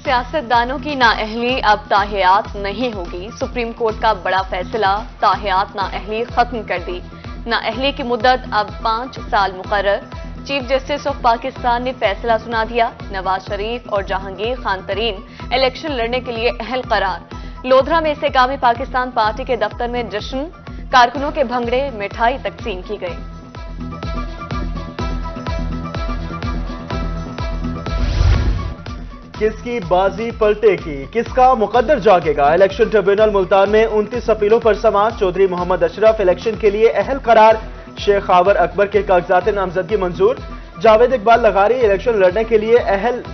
सियासतदानों की नाअहली अब ताहियात नहीं होगी। सुप्रीम कोर्ट का बड़ा फैसला, ताहियात नाअहली खत्म कर दी। नाअहली की मुद्दत अब 5 साल मुकर्रर। चीफ जस्टिस ऑफ पाकिस्तान ने फैसला सुना दिया। नवाज शरीफ और जहांगीर खान तरीन इलेक्शन लड़ने के लिए अहल करार। लोधरा में इस्तेकामी पाकिस्तान पार्टी के दफ्तर में जश्न, कारकुनों के भंगड़े, मिठाई तकसीम की गई। किसकी बाजी पलटेगी, किसका मुकद्दर जागेगा। इलेक्शन ट्रिब्यूनल मुल्तान में 29 अपीलों पर समाअत। चौधरी मोहम्मद अशरफ इलेक्शन के लिए अहल करार। शेख खावर अकबर के कागजात नामजदगी मंजूर। जावेद इकबाल लगारी इलेक्शन लड़ने के लिए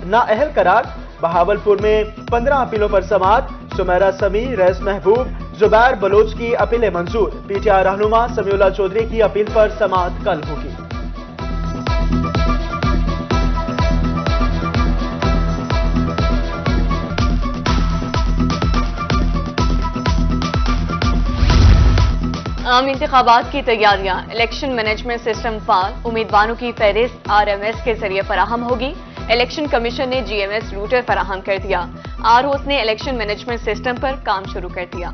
नाअहल करार। बहावलपुर में 15 अपीलों पर समाअत। सुमेरा समी, रईस महबूब, जुबैर बलोच की अपीलें मंजूर। पीटीआई रहनुमा समीउल्लाह चौधरी की अपील पर समाअत कल होगी। आम इंतखाबात की तैयारियां, इलेक्शन मैनेजमेंट सिस्टम फाल। उम्मीदवारों की फहरिस्त आरएमएस के जरिए फराहम होगी। इलेक्शन कमीशन ने जीएमएस रूटर फराहम कर दिया। आरओस ने इलेक्शन मैनेजमेंट सिस्टम पर काम शुरू कर दिया।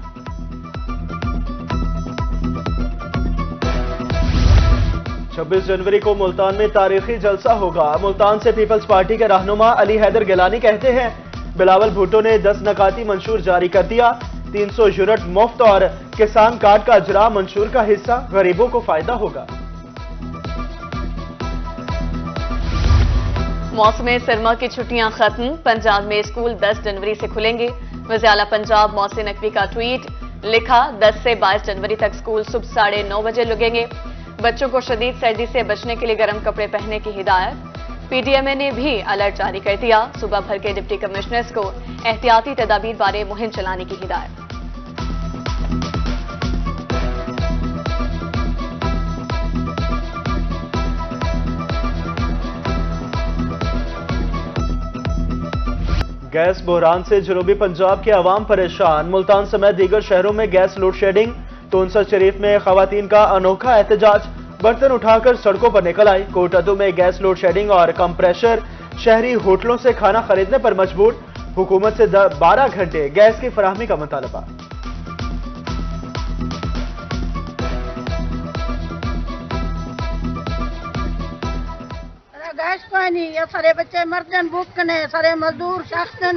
छब्बीस जनवरी को मुल्तान में तारीखी जलसा होगा। मुल्तान से पीपल्स पार्टी के रहनुमा अली हैदर गिलानी कहते हैं, बिलावल भुट्टो ने 10 नकाती मंशूर जारी कर दिया। 300 यूनिट मुफ्त और किसान कार्ड का अजरा मंशूर का हिस्सा, गरीबों को फायदा होगा। मौसम सरमा की छुट्टियां खत्म। पंजाब में स्कूल 10 जनवरी से खुलेंगे। वज़ीर आला पंजाब मोहसिन नकवी का ट्वीट, लिखा 10 से 22 जनवरी तक स्कूल सुबह 9:30 बजे लगेंगे। बच्चों को शदीद सर्दी से बचने के लिए गर्म कपड़े पहनने की हिदायत। पीडीएमए ने भी अलर्ट जारी कर दिया। सूबा भर के डिप्टी कमिश्नर्स को एहतियाती तदाबीर बारे मुहिम चलाने की हिदायत। गैस बहरान से जनूबी पंजाब के अवाम परेशान। मुल्तान समेत दीगर शहरों में गैस लोड शेडिंग। तुनसर शरीफ में खवातीन का अनोखा एहतजाज, बर्तन उठाकर सड़कों पर निकल आई। कोटादू में गैस लोड शेडिंग और कंप्रेशर, शहरी होटलों से खाना खरीदने पर मजबूर। हुकूमत से 12 घंटे गैस की फराहमी का मुतालबा। गैस पानी ये सारे बच्चे मर्दन भूखने, सारे मजदूर शख्सन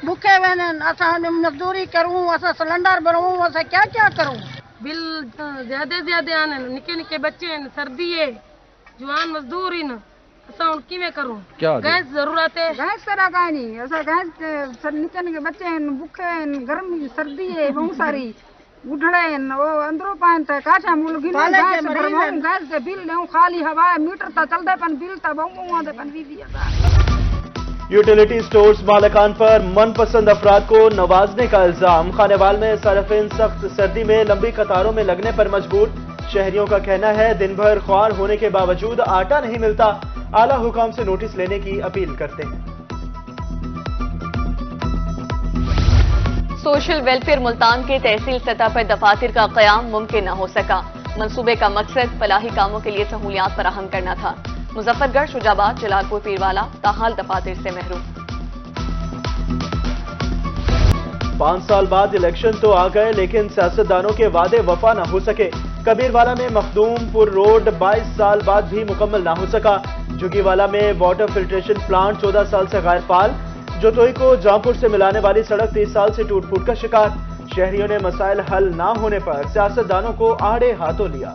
भूखे वेनन। असा मजदूरी करूं, असा सिलेंडर भरूं, असा क्या क्या करूं। बिल ज्यादा आने, निके निके बच्चे हैं, सर्दी है, जवान मजदूर ही न, असा उन किवें करूं। गैस जरूरत है। गैस करा काई नहीं, असा गैस निके निके बच्चे हैं, भूखे हैं, गर्मी सर्दी है बहुत सारी, उठड़े हैं, वो अंदरों पान ते काठा मुल गिन गैस भरवाऊं, गैस के बिल लेऊं, खाली हवा मीटर ता चलदे पन बिल ता बहु दे पन 20,000। यूटिलिटी स्टोर्स मालिकान पर मनपसंद अफराद को नवाजने का इल्जाम। खानेवाल में सार्फिन सख्त सर्दी में लंबी कतारों में लगने पर मजबूर। शहरियों का कहना है, दिन भर ख्वार होने के बावजूद आटा नहीं मिलता। आला हुकाम से नोटिस लेने की अपील करते हैं। सोशल वेलफेयर मुल्तान के तहसील सतह पर दफातर का क़याम मुमकिन न हो सका। मंसूबे का मकसद फलाही कामों के लिए सहूलियात फराहम करना था। मुजफ्फरगढ़, शुजाबाद, जलालपुर, पीरवाला ताहाल दफातर से महरूम। 5 साल बाद इलेक्शन तो आ गए, लेकिन सियासतदानों के वादे वफा न हो सके। कबीरवाला में मखदूमपुर रोड 22 साल बाद भी मुकम्मल न हो सका। झुग्गीवाला में वाटर फिल्ट्रेशन प्लांट 14 साल से गैर फाल। जोतोई को जामपुर से मिलाने वाली सड़क 30 साल से टूट फूट का शिकार। शहरियों ने मसाइल हल न होने पर सियासतदानों को आड़े हाथों लिया।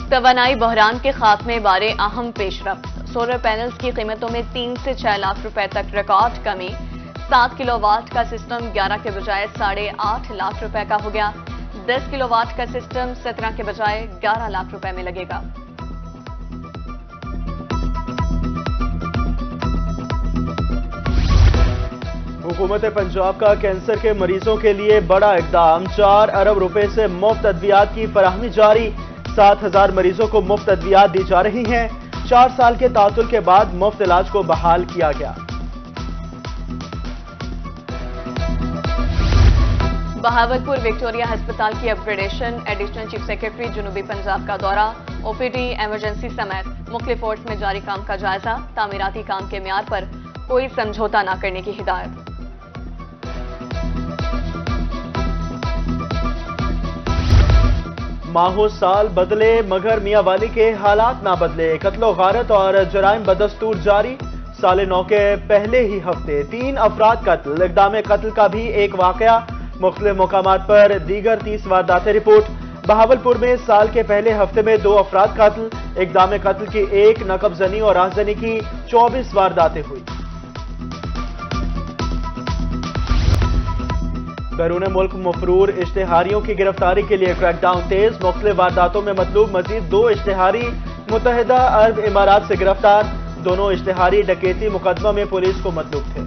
तवानाई बहरान के खात्मे बारे अहम पेशरफ्त। सोलर पैनल्स की कीमतों में 3 से 6 लाख रुपए तक रिकॉर्ड कमी। 7 किलोवाट का सिस्टम 11 के बजाय 8.5 लाख रुपए का हो गया। 10 किलोवाट का सिस्टम 17 के बजाय 11 लाख रुपए में लगेगा। हुकूमत पंजाब का कैंसर के मरीजों के लिए बड़ा इकदाम। 4 अरब रुपए से मुफ्त अद्वियात की फराहमी जारी। 7,000 मरीजों को मुफ्त अद्वियात दी जा रही हैं। 4 साल के तातुल के बाद मुफ्त इलाज को बहाल किया गया। बहावलपुर विक्टोरिया अस्पताल की अपग्रेडेशन, एडिशनल चीफ सेक्रेटरी जनूबी पंजाब का दौरा, ओपीडी, इमरजेंसी समेत मुख्तलिफ वार्ड्स में जारी काम का जायजा, तामीराती काम के मियार पर कोई समझौता न करने की हिदायत। माहो साल बदले मगर मियां वाली के हालात ना बदले, कत्लो गारत और जराइम बदस्तूर जारी। साल 9 के पहले ही हफ्ते 3 अफराद कत्ल, इक़दाम कत्ल का भी एक वाकया, मुख्तलिफ मकामात पर दीगर 30 वारदातें रिपोर्ट। बहावलपुर में साल के पहले हफ्ते में 2 अफराद कत्ल, इक़दाम कत्ल की 1, नकब जनी और राहजनी की 24 वारदातें हुई। बैरून मुल्क मफरूर इश्तेहारियों की गिरफ्तारी के लिए क्रैकडाउन तेज, मुख्तलिफ वारदातों में मतलूब मजीद 2 इश्तेहारी मुत्तहिदा अरब इमारात से गिरफ्तार। दोनों इश्तेहारी डकैती मुकदमा में पुलिस को मतलूब थे।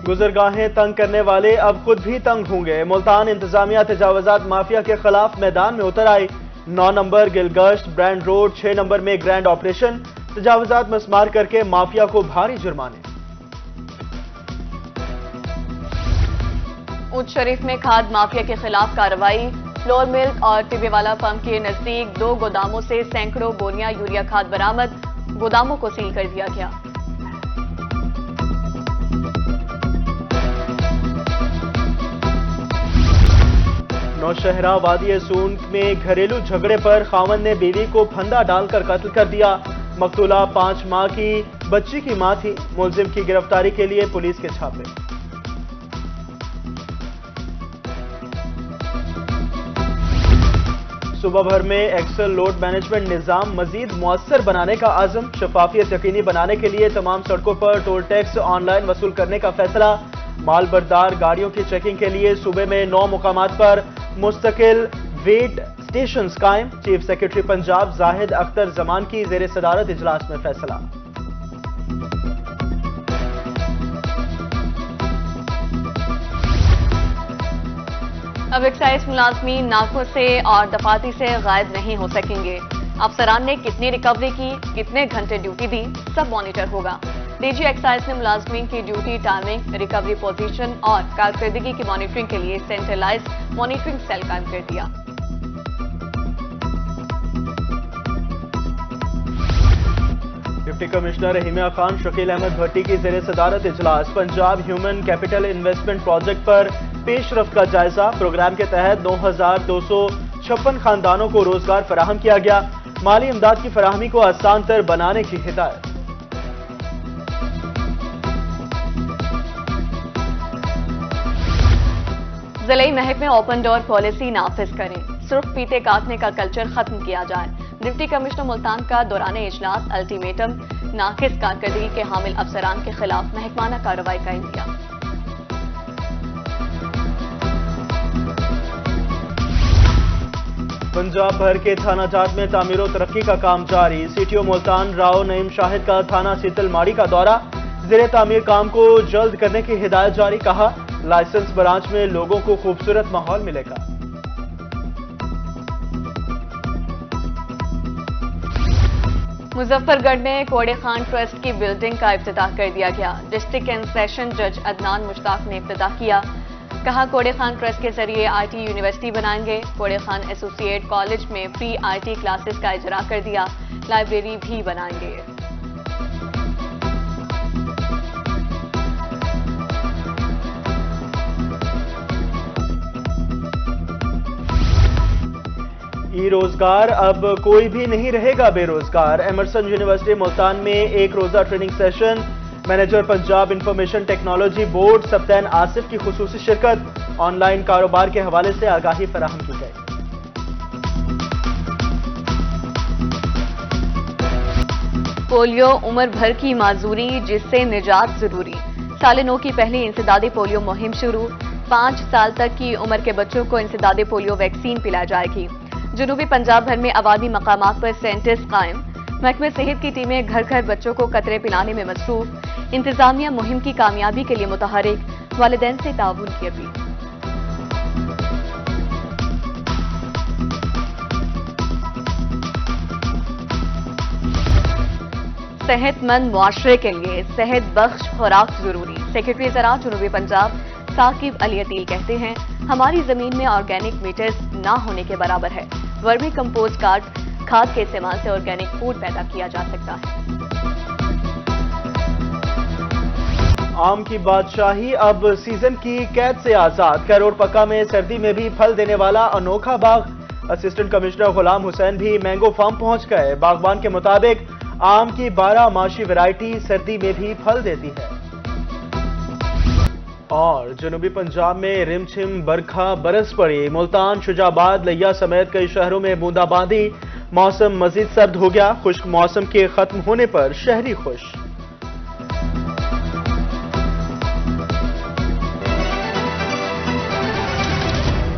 गुजरगाहें तंग करने वाले अब खुद भी तंग होंगे, मुल्तान इंतजामिया तजावजात माफिया के खिलाफ मैदान में उतर आई। 9 नंबर गिलगश्त ब्रांड रोड 6 नंबर में ग्रैंड ऑपरेशन, तजावजात मस्मार करके माफिया को भारी जुर्माने। ऊंट शरीफ में खाद माफिया के खिलाफ कार्रवाई, फ्लोर मिल्क और टिब्बेवाला पंप के नजदीक 2 गोदामों से सैकड़ों बोरियां यूरिया खाद बरामद, गोदामों को सील कर दिया गया। नौशहरा वादी सून में घरेलू झगड़े पर खावन ने बीवी को फंदा डालकर कत्ल कर दिया। मकतूला 5 माह की बच्ची की मां थी। मुलजिम की गिरफ्तारी के लिए पुलिस के छापे। सूबा भर में एक्सेल लोड मैनेजमेंट निजाम मजीद मुअस्सर बनाने का आज़म, शफाफियत यकीनी बनाने के लिए तमाम सड़कों पर टोल टैक्स ऑनलाइन वसूल करने का फैसला। माल बरदार गाड़ियों की चेकिंग के लिए सूबे में 9 मुकामात पर मुस्तकिल वेट स्टेशंस कायम। चीफ सेक्रेटरी पंजाब जाहिद अख्तर जमान की ज़ेर सदारत इजलास में फैसला। अब एक्साइज मुलाजमीन नाकों से और दफाती से गायब नहीं हो सकेंगे। अफसरान ने कितनी रिकवरी की, कितने घंटे ड्यूटी दी, सब मॉनिटर होगा। डीजी एक्साइज ने मुलाजमीन की ड्यूटी टाइमिंग, रिकवरी पोजीशन और कारकर्दगी की मॉनिटरिंग के लिए सेंट्रलाइज्ड मॉनिटरिंग सेल कायम कर दिया। डिप्टी कमिश्नर रहीमिया खान शकील अहमद भट्टी की ज़ेर सदारत इजलास। Punjab human capital investment project पर पेशरफ्त का जायजा। प्रोग्राम के तहत 9256 खानदानों को रोजगार फराहम किया गया। माली इमदाद की फराहमी को आसान तर बनाने की हिदायत। ज़िले महकमे ओपन डोर पॉलिसी नाफिज करें, सुर्ख फीते काटने का कल्चर खत्म किया जाए। डिप्टी कमिश्नर मुल्तान का दौरान इजलास अल्टीमेटम, नाकिस कारकर्दगी के हामिल अफसरान के खिलाफ महकमाना कार्रवाई का इंदिया। पंजाब भर के थाना जाट में तामीर और तरक्की का काम जारी। सीटीओ मुल्तान राव नईम शाहिद का थाना सीतलमाड़ी का दौरा, ज़ेरे तामीर काम को जल्द करने की हिदायत जारी। कहा लाइसेंस ब्रांच में लोगों को खूबसूरत माहौल मिलेगा। मुजफ्फरगढ़ में कोड़े खान ट्रस्ट की बिल्डिंग का इफ्तिताह कर दिया गया। डिस्ट्रिक्ट एंड सेशन जज अदनान मुश्ताक ने इफ्तिताह किया। कहा कोड़े खान ट्रस्ट के जरिए आईटी यूनिवर्सिटी बनाएंगे। कोड़े खान एसोसिएट कॉलेज में फ्री आईटी क्लासेस का इजरा कर दिया। लाइब्रेरी भी बनाएंगे। ई रोजगार, अब कोई भी नहीं रहेगा बेरोजगार। एमरसन यूनिवर्सिटी मुल्तान में एक रोजा training session. Manager Punjab information technology board Sibtain Asif की खुसूसी शिरकत। ऑनलाइन कारोबार के हवाले से आगाही फराहम की गई। पोलियो उम्र भर की माजूरी, जिससे निजात जरूरी। साल 9 की पहली इंसदादी पोलियो मुहिम शुरू। 5 साल तक की उम्र के बच्चों को इंसदादी पोलियो वैक्सीन पिलाई जाएगी। जनूबी पंजाब भर में आबादी मकामात पर सेंटर्स कायम। महकमे सेहत की टीमें घर घर बच्चों को कतरे पिलाने में मसरूफ। इंतजामिया मुहिम की कामयाबी के लिए मुतहरिक। वालिदैन से ताउन की अपील। सेहतमंद मुआशरे के लिए सेहत बख्श खुराक जरूरी। सेक्रेटरी ज़राअत जनूबी पंजाब साकिब अली अतील कहते हैं, हमारी जमीन में ऑर्गेनिक मीटर्स ना होने के बराबर है। वर्मी कंपोस्ट खाद के इस्तेमाल से ऑर्गेनिक फूड पैदा किया जा सकता है। आम की बादशाही अब सीजन की कैद से आजाद। कैरोड पक्का में सर्दी में भी फल देने वाला अनोखा बाग। असिस्टेंट कमिश्नर गुलाम हुसैन भी मैंगो फार्म पहुंच गए। बागबान के मुताबिक आम की 12 माशी वैरायटी सर्दी में भी फल देती है। और जनूबी पंजाब में रिमझिम बरखा बरस पड़ी। मुल्तान, शुजाबाद, लिया समेत कई शहरों में बूंदाबांदी। मौसम मजीद सर्द हो गया। खुश्क मौसम के खत्म होने पर शहरी खुश।